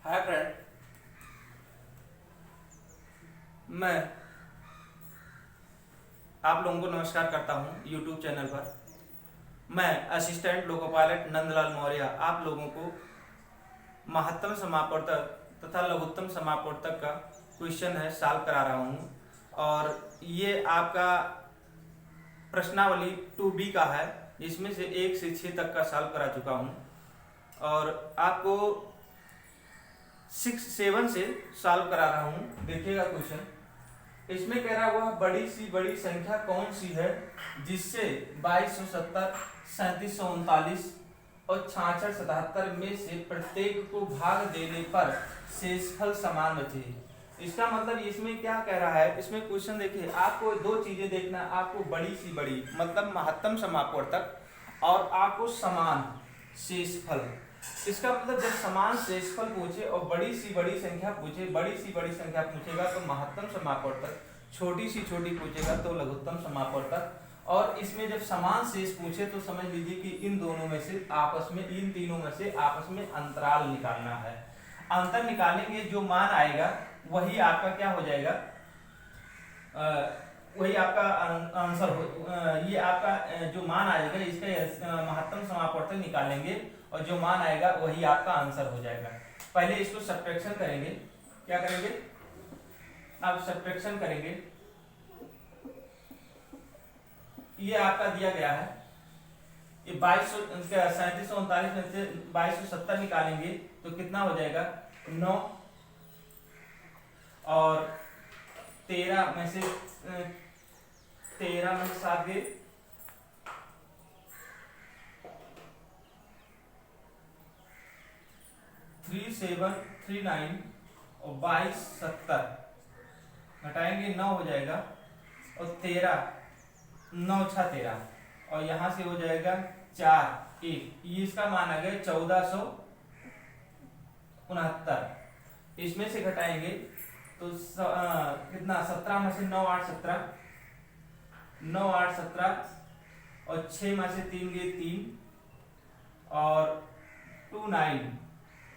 Hi friend, मैं आप लोगों को नमस्कार करता हूं यूट्यूब चैनल पर। मैं assistant loco pilot Nandlal Maurya आप लोगों को महत्तम समापवर्तक तथा लघुत्तम समापवर्तक का क्वेश्चन है सॉल्व करा रहा हूं। और ये आपका प्रश्नावली 2B का है, जिसमें से 1 से 6 तक का सॉल्व करा चुका हूं और आपको 6 7 से सॉल्व करा रहा हूं। देखिएगा क्वेश्चन, इसमें कह रहा हुआ बड़ी सी बड़ी संख्या कौन सी है जिससे 2270, 3739 और 6677 में से प्रत्येक को भाग देने पर शेषफल समान बचे। इसका मतलब इसमें क्या कह रहा है, इसमें क्वेश्चन देखिए, आपको दो चीजें देखना, आपको बड़ी सी बड़ी मतलब महत्तम समापवर्तक और आपको समान शेषफल। इसका मतलब जब समान शेषफल पूछे और बड़ी सी बड़ी संख्या पूछे, बड़ी सी बड़ी संख्या पूछेगा तो महत्तम समापवर्तक, छोटी सी छोटी पूछेगा तो लघुत्तम समापवर्तक। और इसमें जब समान शेष पूछे तो समझ लीजिए कि इन दोनों में से आपस में, इन तीनों में से आपस में अंतराल निकालना है। अंतर निकालेंगे, जो मान आएगा वही आपका क्या हो जाएगा, वही आपका आंसर हो। ये आपका जो मान आएगा इसका महत्तम समापवर्तक निकालेंगे और जो मान आएगा वही आपका आंसर हो जाएगा। पहले इसको सब्ट्रैक्शन करेंगे। क्या करेंगे, अब सब्ट्रैक्शन करेंगे। ये आपका दिया गया है, ये 3739 में से 2270 निकालेंगे तो कितना हो जाएगा 9, और 13 में से 7 गए, 3739 और 2270 घटाएंगे 9 हो जाएगा, और 13 9 6 13 और यहां से हो जाएगा 4 1, ये इसका मान आ गया 1469। इसमें से घटाएंगे तो कितना, 17 में से 9 8 17, 9 8 17 और 6 में से 3 गए 3 और 2 9,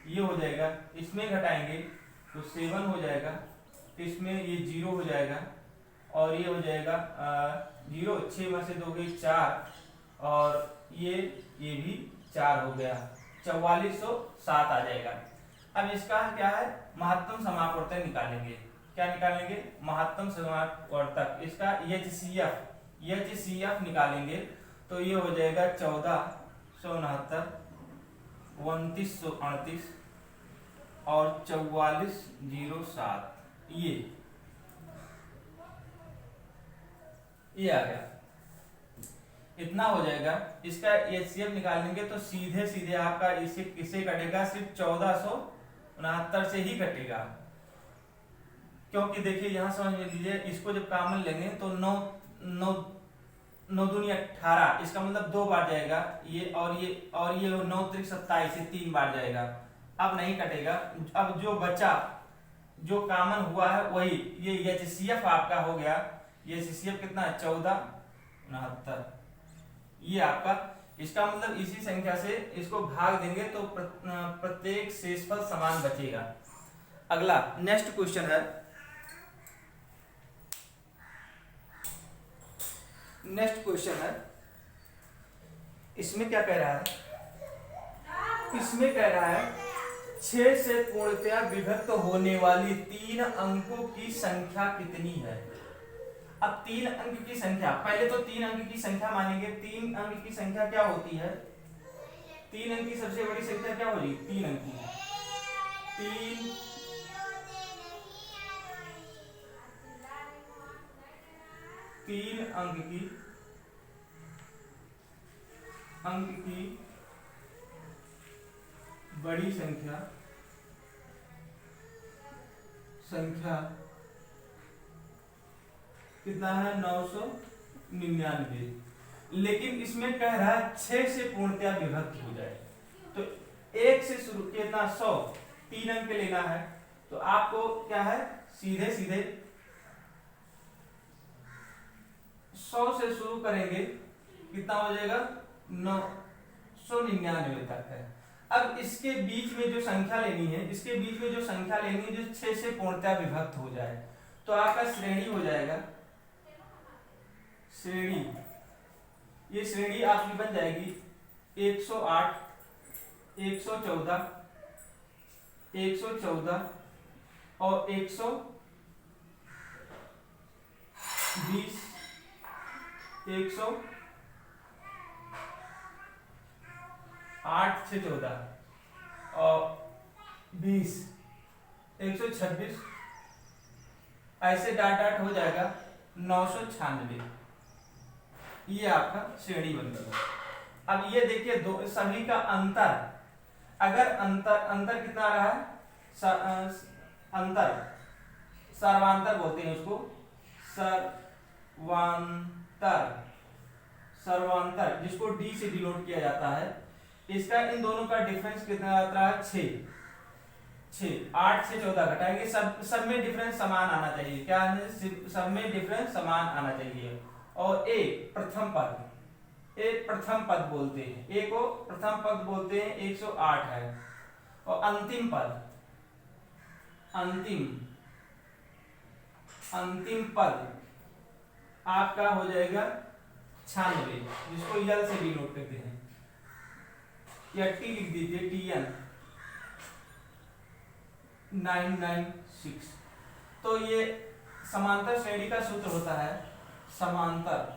ये हो जाएगा। इसमें घटाएंगे तो 7 हो जाएगा, इसमें ये 0 हो जाएगा और ये हो जाएगा 0, 6 में से 2 गई 4 और ये भी 4 हो गया, 4407 आ जाएगा। अब इसका क्या है, महत्तम समापवर्तक निकालेंगे। क्या निकालेंगे, महत्तम समापवर्तक। इसका HCF निकालेंगे तो ये हो जाएगा 1469, 2938 और 4407, ये आ गया, इतना हो जाएगा। इसका HCF निकालेंगे तो सीधे सीधे आपका इसे किसे कटेगा, सिर्फ 1469 से ही कटेगा। क्योंकि देखिए यहां समझ लीजिए, इसको जब कॉमन लेंगे तो 9 दूनी 18, इसका मतलब 2 बार जाएगा ये, और ये 9 त्रिक 27, 3 बार जाएगा। अब नहीं कटेगा। अब जो बचा, जो कॉमन हुआ है वही, ये HCF आपका हो गया। ये HCF कितना है, 1469, ये आपका। इसका मतलब इसी संख्या से इसको भाग देंगे तो प्रत्येक शेषफल समान बचेगा। अगला नेक्स्ट क्वेश्चन है, इसमें क्या कह रहा है, इसमें कह रहा है 6 से पूर्णतया विभक्त होने वाली 3 अंकों की संख्या कितनी है। अब 3 अंक की संख्या, पहले तो 3 अंक की संख्या मानेंगे। 3 अंक की संख्या क्या होती है, 3 अंक की सबसे बड़ी संख्या क्या होगी, 3 अंक की। 3 अंक की बड़ी संख्या कितना है, 999। लेकिन इसमें कह रहा है 6 से पूर्णतया विभक्त हो जाए, तो 1 से शुरू कितना, 100, 3 अंक लेना है। तो आपको क्या है, सीधे सीधे 100 से शुरू करेंगे, कितना हो जाएगा, 999 तक है। अब इसके बीच में जो संख्या लेनी है, इसके बीच में जो संख्या लेनी है जो 6 से पूर्णतः विभक्त हो जाए, तो आपका श्रेणी हो जाएगा, श्रेणी, ये श्रेणी आपकी बन जाएगी 108, 114, 114 और 120, 108 से 14 और 20, 126, ऐसे डाट डाट हो जाएगा 996। ये आपका श्रेणी बन गया। अब ये देखिए दो सभी का अंतर, अगर अंतर कितना आ रहा है, अंतर सर्वांतर बोलते हैं उसको, सर्वांतर जिसको डी से डिनोट किया जाता है, इसका इन दोनों का डिफरेंस कितना आता है, 6। 8 से 14 घटाएंगे, सब में डिफरेंस समान आना चाहिए, क्या है, सब में डिफरेंस समान आना चाहिए। और ए प्रथम पद बोलते हैं, ए को प्रथम पद बोलते हैं, 108 है। और अंतिम पद आपका हो जाएगा 96, जिसको यल से डिनोट करते हैं, या टी लिख दीजिए, TN 996। तो ये समांतर श्रेणी का सूत्र होता है, समांतर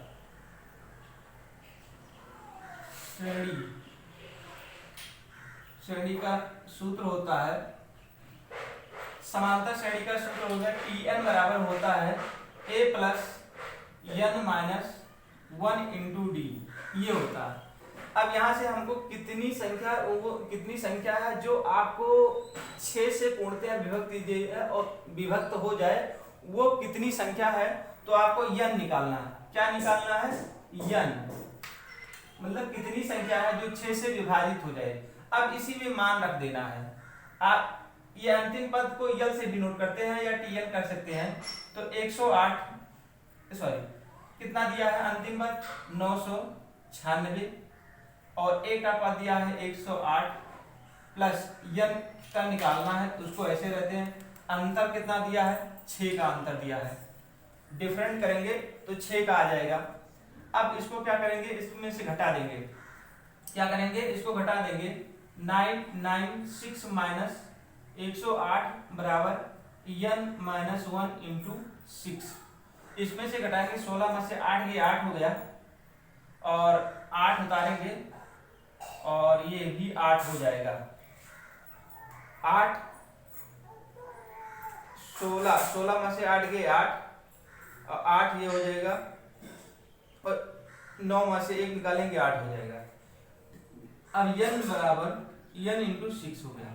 श्रेणी का सूत्र होता है, समांतर श्रेणी का सूत्र होता है TN बराबर होता है A plus N minus 1 into D, ये होता है। अब यहाँ से हमको कितनी संख्या है जो आपको 6 से पूर्णतः विभक्त हो जाए, वो कितनी संख्या है, तो आपको n निकालना है। क्या निकालना है, n, मतलब कितनी संख्या है जो 6 से विभाजित हो जाए। अब इसी में मान रख देना है। आप ये अंतिम पद को यल से डिनोट करते हैं या टीएल कर सकते हैं। तो 108, सॉरी कितना दिया है अंतिम पद, 996, और ए का पद दिया है 108 प्लस यन का निकालना है, उसको ऐसे रहते हैं। अंतर कितना दिया है, 6 का अंतर दिया है, डिफरेंट करेंगे तो 6 का आ जाएगा। अब इसको क्या करेंगे, इसमें से घटा देंगे, क्या करेंगे, इसको घटा देंगे। 996 माइनस 108 बराबर n माइनस 1 इंटू 6, इसमें से घटाएंगे 16 में से 8 गए 8 हो गया, और 8 उतारेंगे और ये भी 8 हो जाएगा। 8 16 में से 8 गए 8, और 8 ये हो जाएगा, और 9 में से 1 निकालेंगे 8 हो जाएगा। अब n बराबर n इंटू 6 हो गया।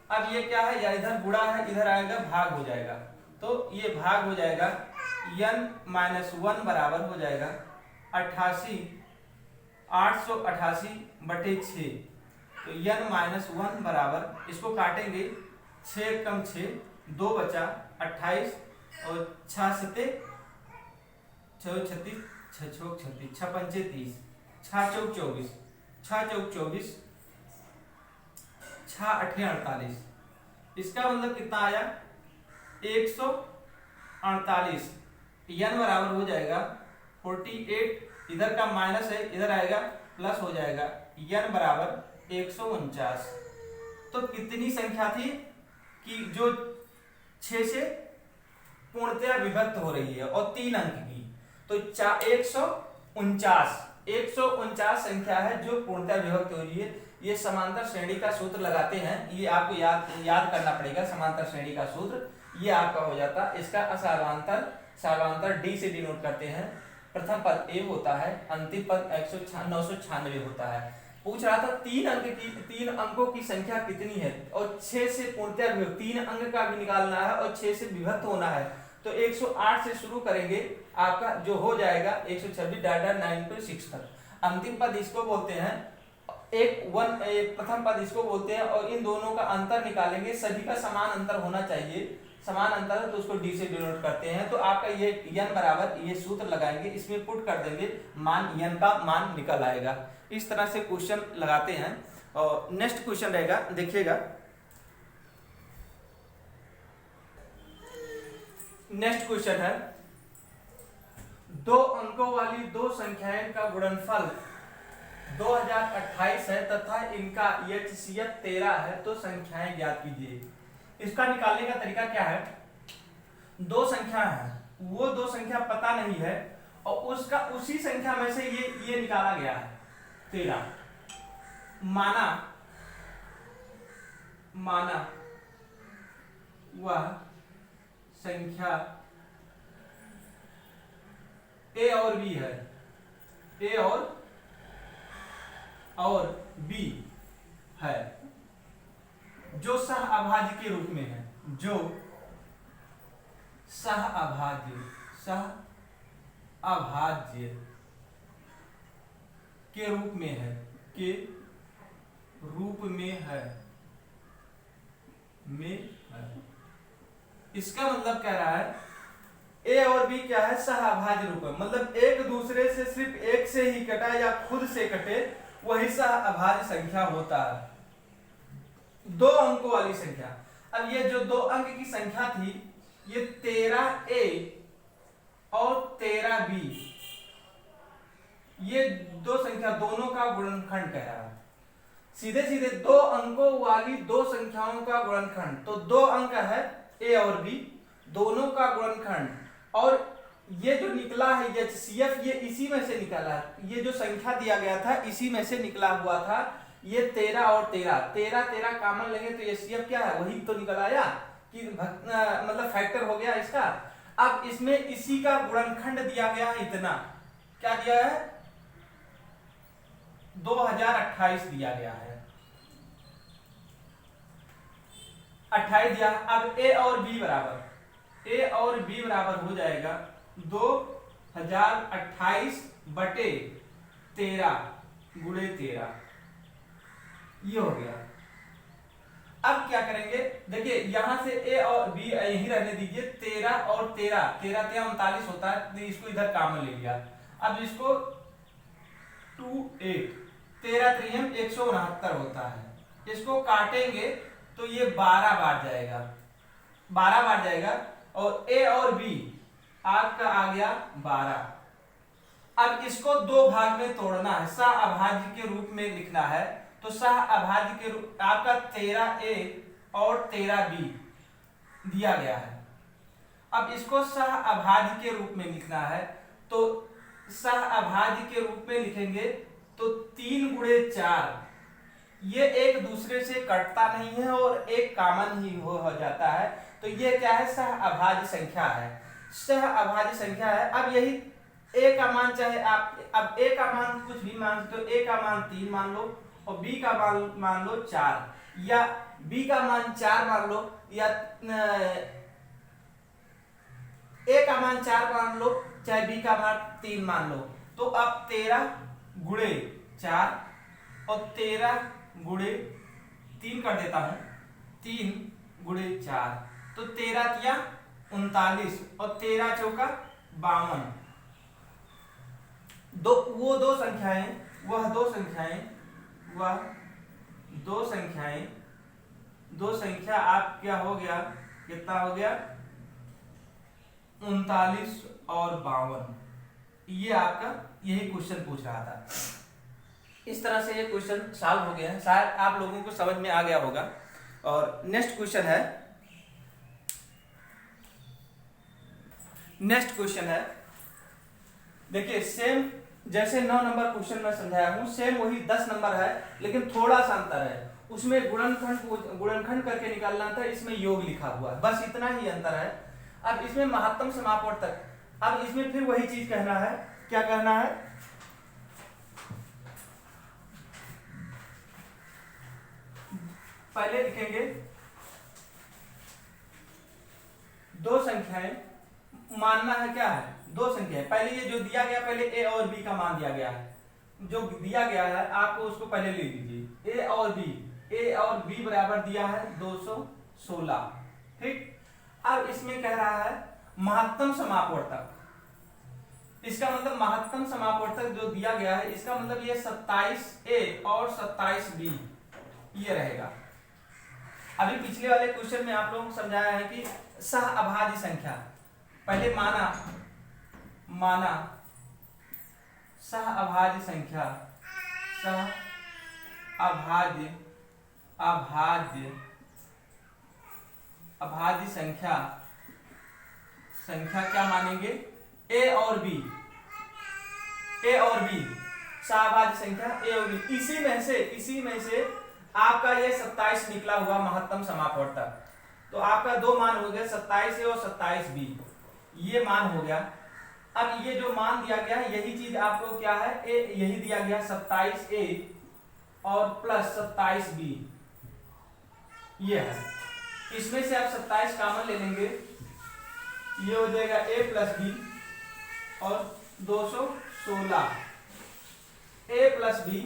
अब ये क्या है, या इधर गुणा है, इधर आएगा भाग हो जाएगा, तो ये भाग हो जाएगा। n माइनस 1 बराबर हो जाएगा 888 बटे 6, तो n माइनस 1 बराबर, इसको काटेंगे, 6 कम 6 2 बचा 28, और 6 सते 6 36, 6 छोक 36, 6 पंचे 30, 6 चौक 24, 6 चौक 24, 6 अठे 48। इसका मतलब कितना आया, 148। n बराबर हो जाएगा 48, इधर का माइनस है, इधर आएगा प्लस हो जाएगा, n बराबर 149। तो कितनी संख्या थी कि जो 6 से पूर्णतया विभक्त हो रही है, और 3 अंक की, तो 149 संख्या है जो पूर्णतया विभक्त हो रही है। ये समांतर श्रेणी का सूत्र लगाते हैं, ये आपको याद करना पड़ेगा। समांतर श्रेणी का सूत्र ये आपका हो जाता, इसका सार्वंतर डी से डिनोट करते हैं। प्रथम पद ए होता है, अंतिम पद 996 होता है। पूछ रहा था 3 अंकों की संख्या कितनी है, और 6 से पूर्णतया विभक्त, 3 अंक का भी निकालना है और 6 से विभक्त होना है। तो 108 से शुरू करेंगे, आपका जो हो जाएगा 126 डाटा 9/6 तक। अंतिम पद इसको बोलते हैं, प्रथम पद इसको बोलते हैं, और इन दोनों का अंतर निकालेंगे। सभी का समान अंतर होना चाहिए, समान अंतर है तो उसको डी से डिनोट करते हैं। तो आपका ये n बराबर, ये सूत्र लगाएंगे, इसमें पुट कर देंगे, मान n का मान निकल आएगा। इस तरह से क्वेश्चन लगाते हैं। और नेक्स्ट क्वेश्चन रहेगा, देखिएगा। नेक्स्ट क्वेश्चन है, दो अंकों वाली दो संख्याएं का गुणनफल 2028 है तथा इनका HCF 13 है, तो संख्याएं ज्ञात कीजिए। इसका निकालने का तरीका क्या है, दो संख्या है, वो दो संख्या पता नहीं है और उसका उसी संख्या में से ये निकाला गया है 13। माना वह संख्या A और B है, A और B है, जो सह अभाज्य के रूप में है, जो सह अभाज्य के रूप में है, इसका मतलब कह रहा है ए और बी क्या है, सह अभाज्य रूप है, मतलब एक दूसरे से सिर्फ एक से ही कटा या खुद से कटे वही सह अभाज्य संख्या होता है। दो अंकों वाली संख्या, अब ये जो दो अंक की संख्या थी, ये 13A और 13B, ये दो संख्या दोनों का गुणनखंड कह रहा है। सीधे सीधे दो अंकों वाली दो संख्याओं का गुणनखंड, तो दो अंक है A और B, दोनों का गुणनखंड, और ये जो निकला है HCF, ये इसी में से निकला है, ये जो संख्या दिया गया था इसी में से निकला हुआ था। ये 13 और 13 कॉमन लेंगे तो HCF क्या है, वही तो निकल आया कि मतलब फैक्टर हो गया इसका। अब इसमें इसी का गुणनखंड दिया गया है, इतना क्या दिया है, 2028 दिया गया है, 28 दिया। अब A और B बराबर हो जाएगा 2028 बटे 13 गुणे 13, ये हो गया। अब क्या करेंगे, देखिए यहां से A और B यही रहने दीजिए, 13 और 13 39 होता है, तो इसको इधर कॉमन ले लिया। अब इसको 2 8 13 त्रियम 169 होता है, इसको काटेंगे तो ये 12 बार जाएगा, और A और B आपका आ गया 12। अब इसको दो भाग में तोड़ना है, सह अभाज्य के रूप में लिखना है, तो सह अभाज्य के रूप आपका 13A और 13B दिया गया है। अब इसको सह अभाज्य के रूप में लिखना है, तो सह अभाज्य के रूप में लिखेंगे तो 3 गुणे 4, ये एक दूसरे से कटता नहीं है और एक कॉमन ही हो जाता है, तो ये क्या है, सह अभाज्य संख्या है, सह अभाज्य संख्या है। अब यही A का मान चाहे आप, अब A का मान कुछ भी मान सकते हो, A का मान 3 मान लो और B का मान लो 4, या B का मान 4 मान लो, या A का मान 4 मान लो, चाहे B का मान 3 मान लो। तो अब 13 गुणे 4 और 13 गुणे 3 कर देता हूं, 3 गुणे 4, तो 13 तिया 39 और 13 चौका 52। वो दो संख्या आप क्या हो गया, कितना हो गया, 39 और 52। ये आपका यही क्वेश्चन पूछ रहा था। इस तरह से ये क्वेश्चन सॉल्व हो गया है, शायद आप लोगों को समझ में आ गया होगा। और नेक्स्ट क्वेश्चन है, देखिए सेम जैसे 9 नंबर क्वेश्चन में समझाया हूं, सेम वही 10 नंबर है, लेकिन थोड़ा सा अंतर है। उसमें गुणनखंड करके निकालना था, इसमें योग लिखा हुआ है, बस इतना ही अंतर है। अब इसमें महत्तम समापवर्तक, अब इसमें फिर वही चीज कहना है, क्या कहना है, पहले लिखेंगे दो संख्याएं, मानना है क्या है, दो संख्याएं। पहले ये जो दिया गया, पहले A और B का मान दिया गया है, जो दिया गया है आपको उसको पहले ले लीजिए। A और B बराबर दिया है 216, ठीक। अब इसमें कह रहा है महत्तम समापवर्तक, इसका मतलब महत्तम समापवर्तक जो दिया गया है, इसका मतलब ये 27A और 27B ये रहेगा। अभी पिछले वाले क्वेश्चन में आप लोगों को समझाया है कि सह अभाज्य संख्या, पहले माना सह अभाज्य संख्या, सह अभाज्य संख्या क्या मानेंगे, ए और बी, सहअभाज्य संख्या ए और बी। इसी में से आपका ये 27 निकला हुआ महत्तम समापवर्तक। तो आपका दो मान हो गए 27 ए और 27 बी, ये मान हो गया। अब ये जो मान दिया गया है यही चीज आपको क्या है, यही दिया गया 27 ए और प्लस 27 बी, ये है। इसमें से आप 27 कॉमन ले लेंगे, ये हो जाएगा ए प्लस बी और 216, ए प्लस बी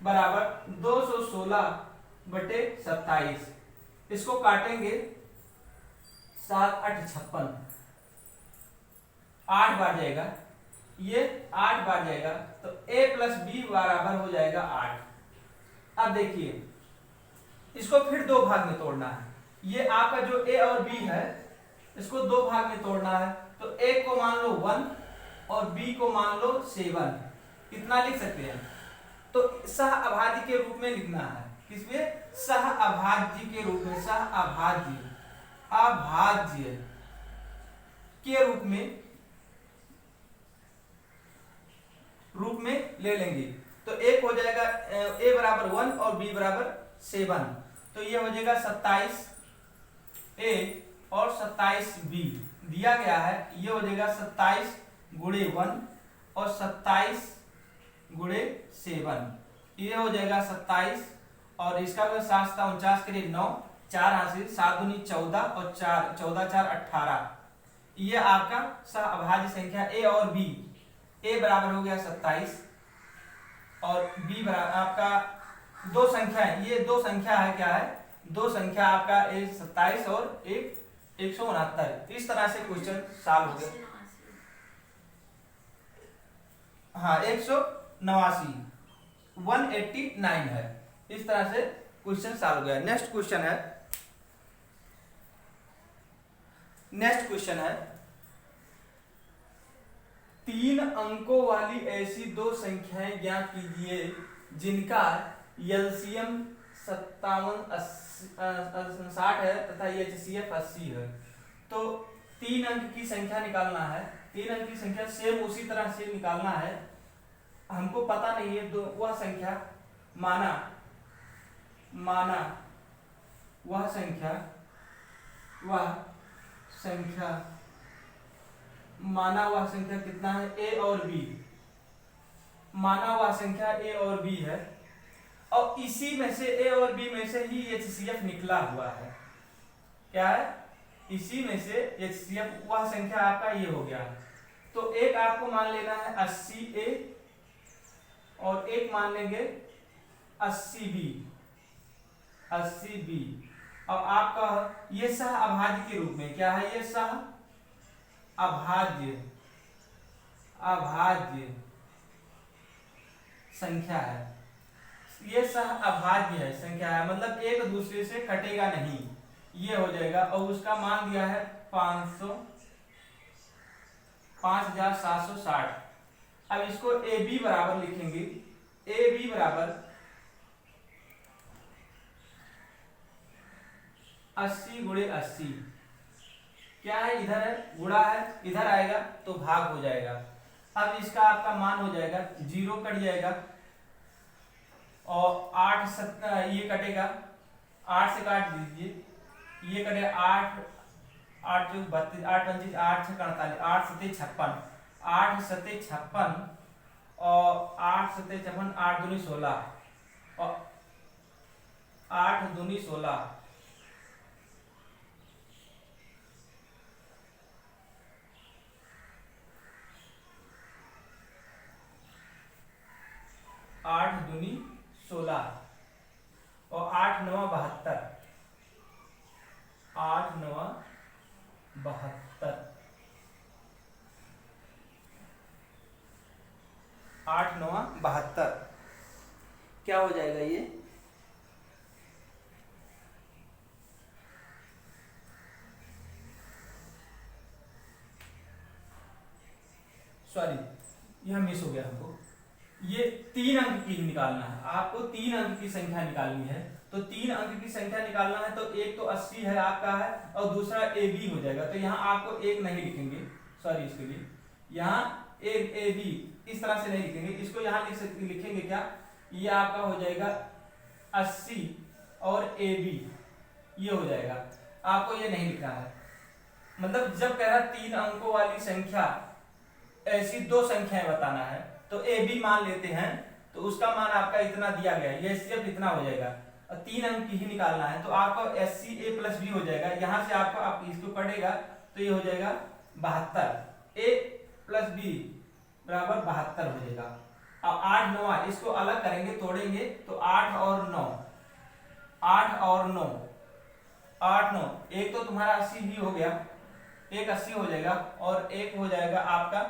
बराबर 216/27। इसको काटेंगे 7 8 56, 8 बार जाएगा, ये 8 बार जाएगा, तो a प्लस बी बराबर हो जाएगा 8। अब देखिए इसको फिर दो भाग में तोड़ना है। ये आपका जो a और b है इसको दो भाग में तोड़ना है, तो a को मान लो 1 और b को मान लो 7, इतना लिख सकते हैं। तो सह अभाज्य के रूप में लिखना है, किसमें, सह अभाज्य के रूप में, सह अभाज्य के रूप में ले लेंगे। तो एक हो जाएगा a बराबर 1 और b बराबर 7, तो ये हो जाएगा 27 a और 27 b दिया गया है। ये हो जाएगा 27 गुणे 1 और 27 गुणे 7, ये हो जाएगा 27 और इसका 7 × 49 के लिए 9, 4 हासिल, 7 दूनी 14 और 14 4 18। ये आपका सह अभाज्य संख्या ए और बी, ए बराबर हो गया 27 और बी बराबर आपका दो संख्या है, ये दो संख्या है, क्या है, दो संख्या आपका एक 27 और एक 169। इस तरह से क्वेश्चन सॉल्व हो गया। हाँ 189 189 है। इस तरह से क्वेश्चन सॉल्व हो गया। नेक्स्ट क्वेश्चन है 3 अंकों वाली ऐसी दो संख्याएं ज्ञात कीजिए जिनका एलसीएम 60 है तथा एचसीएफ 80 है। तो 3 अंक की संख्या निकालना है, 3 अंक की संख्या सेम उसी तरह से निकालना है। हमको पता नहीं है वह संख्या, माना वह संख्या कितना है, ए और बी, माना वह संख्या ए और बी है और इसी में से ए और बी में से ही एचसीएफ निकला हुआ है। क्या है, इसी में से एचसीएफ, वह संख्या आपका ये हो गया। तो एक आपको मान लेना है 80A और एक मान लेंगे 80B और आपका ये सह अभाज्य के रूप में, क्या है, ये सह अभाज्य संख्या है। ये सह अभाज्य है संख्या है, मतलब एक दूसरे से कटेगा नहीं, ये हो जाएगा। और उसका मान दिया है 5760। अब इसको ए बी बराबर लिखेंगे, ए बी बराबर 80 गुणे 80, क्या है, इधर है गुणा है, इधर आएगा तो भाग हो जाएगा। अब इसका आपका मान हो जाएगा 0 कट जाएगा और 8 ये कटेगा, 8 से काट दीजिए, ये कटेगा 8 8 जो 32, 8 25, 8 6 48, 8 7 56, 8 7 56 और 8 7 56, 8 दूनी 16 और 8 दूनी 16, 8 दूनी 16 और 8 9 72, 8 9 72, 8 9 72, क्या हो जाएगा ये सॉरी यह मिस हो गया हमको, ये 3 अंक की निकालना है आपको, 3 अंक की संख्या निकालनी है। तो 3 अंक की संख्या निकालना है तो एक तो 80 है आपका है और दूसरा ए बी हो जाएगा। तो यहाँ आपको एक नहीं लिखेंगे, सॉरी इसके लिए यहाँ ए बी इस तरह से नहीं लिखेंगे, इसको यहाँ लिखेंगे क्या, ये आपका हो जाएगा 80 और ए बी ये हो जाएगा। आपको ये नहीं लिखना है, मतलब जब कह रहा 3 अंकों वाली संख्या ऐसी 2 संख्याएं बताना है तो ए बी मान लेते हैं, तो उसका मान आपका इतना दिया गया है, ये सिर्फ इतना हो जाएगा और 3 अंक की ही निकालना है। तो आपका SC A प्लस बी हो जाएगा, यहाँ से आपको आप इसको कटेगा तो ये हो जाएगा 72, A प्लस बी बराबर 72 हो जाएगा। अब 8 9 इसको अलग करेंगे, तोड़ेंगे तो 8 और 9 8 और 9 8 9 एक तो तुम्हारा 80 भी हो गया, एक 80 हो जाएगा और एक हो जाएगा आपका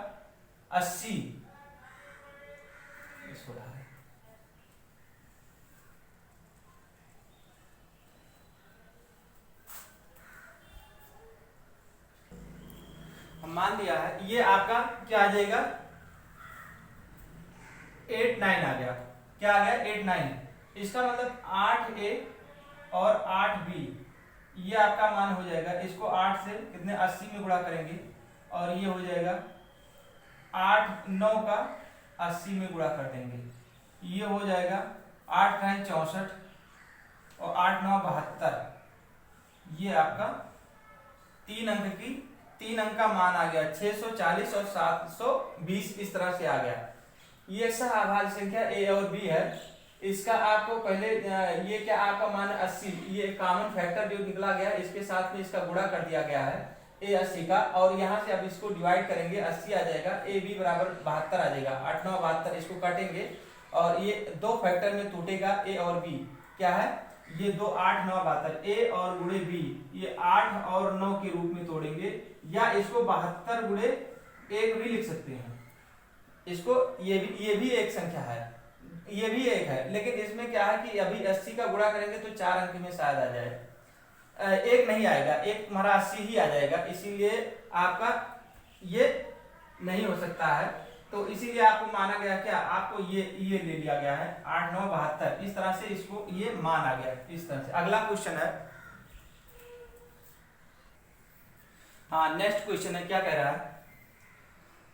80 इसको रहा है। हम मान लिया है, ये आपका क्या आ जाएगा 8 9 आ गया, क्या आ गया 8 9। इसका मतलब 8A और 8B ये आपका मान हो जाएगा। इसको 8 से कितने 80 में गुणा करेंगे और ये हो जाएगा 8 9 का 80 में गुणा कर देंगे, ये हो जाएगा 8 9 64 और 8 9 72। ये आपका 3 अंक की 3 अंक का मान आ गया 640 और 720 इस तरह से आ गया। ये सहअभाज्य संख्या ए और बी है। इसका आपको पहले ये क्या आपका मान 80, ये कॉमन फैक्टर जो निकला गया इसके साथ में इसका गुणा कर दिया गया है ए 80 का, और यहाँ से अब इसको डिवाइड करेंगे 80 आ जाएगा, ए बी बराबर 72 आ जाएगा, 8 9 72 इसको काटेंगे और ये 2 फैक्टर में टूटेगा ए और बी, क्या है ये 2 8 9 72 ए और गुणे बी ये 8 और 9 के रूप में तोड़ेंगे, या इसको 72 गुणे 1 भी लिख सकते हैं। इसको ये भी एक संख्या है, ये भी एक है, लेकिन इसमें क्या है कि अभी 80 का गुणा करेंगे तो 4 अंक में शायद आ जाए, एक नहीं आएगा, एक हमारा 80 ही आ जाएगा, इसीलिए आपका ये नहीं हो सकता है। तो इसीलिए आपको माना गया क्या, आपको ये ले लिया गया है 8 9 72 इस तरह से इसको ये मान आ गया इस तरह से। अगला क्वेश्चन है, हाँ नेक्स्ट क्वेश्चन है, क्या कह रहा है,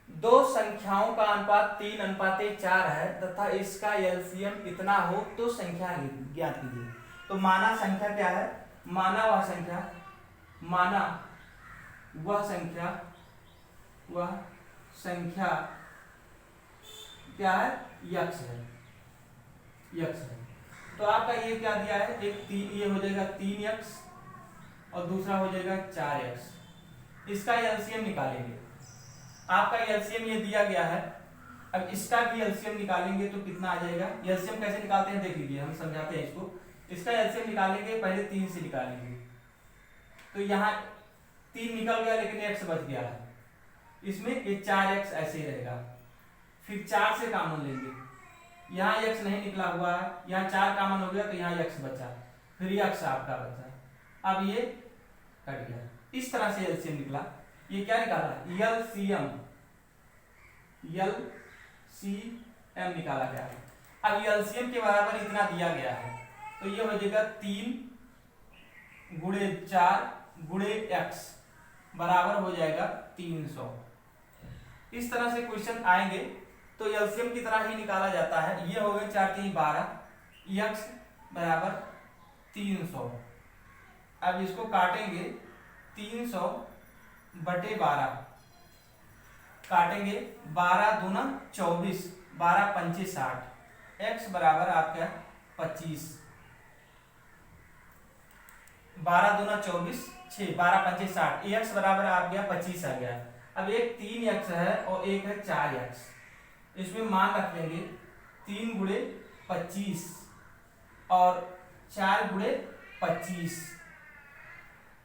2 संख्याओं का अनुपात 3:4 है तथा इसका एलसीएम इतना हो तो संख्या ज्ञात कीजिए। तो माना संख्या क्या है, माना वह संख्या क्या है, यक्ष है। तो आपका ये क्या दिया है, एक ये हो जाएगा 3x और दूसरा हो जाएगा 4x। इसका एलसीएम निकालेंगे, आपका एलसीएम ये दिया गया है। अब इसका भी एलसीएम निकालेंगे तो कितना आ जाएगा, एलसीएम कैसे निकालते हैं देख लीजिए, हम समझाते हैं इसको। इसका एलसीएम निकालेंगे, पहले 3 से निकालेंगे तो यहाँ 3 निकल गया लेकिन x बच गया है, इसमें ये 4x ऐसे ही रहेगा। फिर 4 से कॉमन लेंगे, यहाँ x नहीं निकला हुआ है, यहाँ 4 कॉमन हो गया तो यहाँ x बचा, फिर x आपका बचा, अब ये कट गया। इस तरह से एलसीएम निकला। ये क्या निकाला, एलसीएम निकाला गया है। अब एलसीएम के बराबर इतना दिया गया है तो ये हो जाएगा 3 गुणे 4 गुणे x बराबर हो जाएगा 300। इस तरह से क्वेश्चन आएंगे तो एलसीएम की तरह ही निकाला जाता है। ये हो गए 4 3 12, x बराबर 300। अब इसको काटेंगे, 300 बटे 12 काटेंगे, 12 दूना 24, 12 पंचे 60, x बराबर आपका 25, 12 दूना 24 6, 12 पंचे 60, x बराबर आ गया 25 आ गया। अब एक 3x है और एक है 4x, इसमें मान रख लेंगे 3 गुणे 25 और 4 गुणे 25,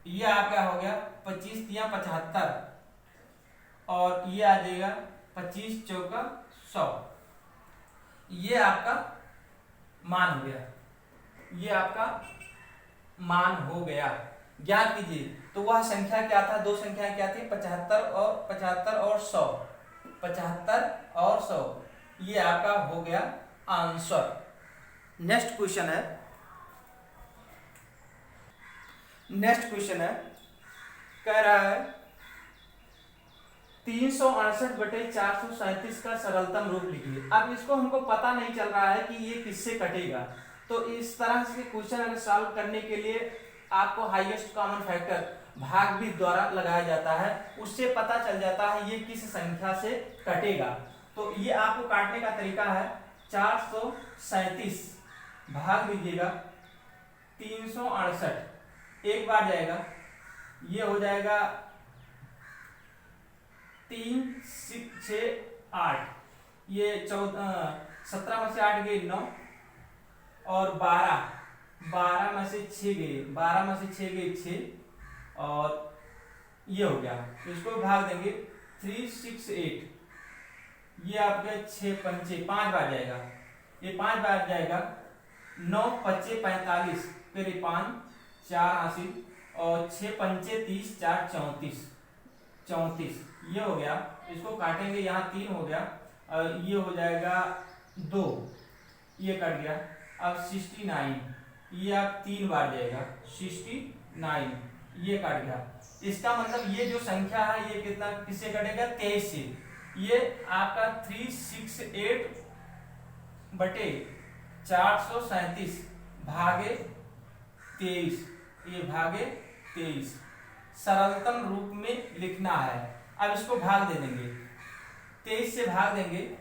ये आपका हो गया 25 3 75 और ये आ जाएगा 25 चौका 100। ये आपका मान हो गया, ये आपका मान हो गया। ज्ञात कीजिए। तो वह संख्या क्या था, 2 संख्याएं क्या थी, 75 और 100। 75 और 100, ये आपका हो गया आंसर। नेक्स्ट क्वेश्चन है, कह रहा है 368/437 का सरलतम रूप लिखिए। अब इसको हमको पता नहीं चल रहा है कि ये किससे कटेगा, तो इस तरह से क्वेश्चन अगर सॉल्व करने के लिए आपको हाईएस्ट कॉमन फैक्टर भागफल द्वारा लगाया जाता है, उससे पता चल जाता है ये किस संख्या से कटेगा। तो ये आपको काटने का तरीका है, 437 भाग दीजिएगा 368, एक बार जाएगा, ये हो जाएगा 3 6 8, ये 17 में से 8 गए 9 और 12 में से 6 गए, 12 में से 6 गए 6 और ये हो गया। इसको भाग देंगे 3 6 8, ये आपके 6 पंचे 5 बार जाएगा, ये 5 बार जाएगा, 9 पच्चे 45, फिर 5 4 80 और 6 पंचे 30 4 34, ये हो गया। इसको काटेंगे, यहाँ 3 हो गया और ये हो जाएगा 2, ये कट गया। अब 69, ये आप 3 बार जाएगा, 69, ये कट गया। इसका मतलब ये जो संख्या है ये कितना किससे कटेगा, 23 से। ये आपका 368/437 भागे 23, ये भागे 23 सरलतम रूप में लिखना है। अब इसको भाग दे देंगे, 23 से भाग देंगे,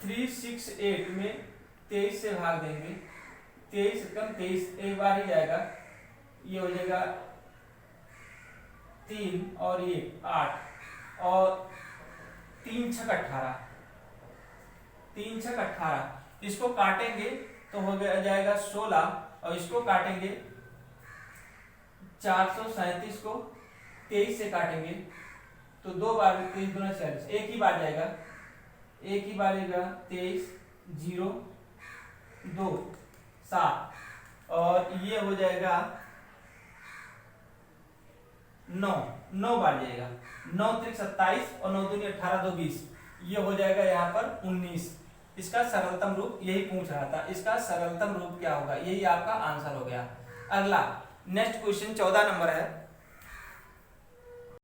368 में 23 से भाग देंगे, 23 कम 23 एक बार ही जाएगा, ये हो जाएगा 3 और ये 8 और 3 छक 18, 3 छक 18। इसको काटेंगे तो हो जाएगा 16 और इसको काटेंगे 437 को 23 से काटेंगे तो 2 बार 23 दूना 40, एक ही बार जाएगा, एक ही बार जाएगा 23 0 2 7 और ये हो जाएगा 9 बार जाएगा, 9 त्रिक 27 और 9 दूनी 18 2 20, ये हो जाएगा यहाँ पर 19। इसका सरलतम रूप यही पूछ रहा था, इसका सरलतम रूप क्या होगा, यही आपका आंसर हो गया। अगला नेक्स्ट क्वेश्चन 14 नंबर है,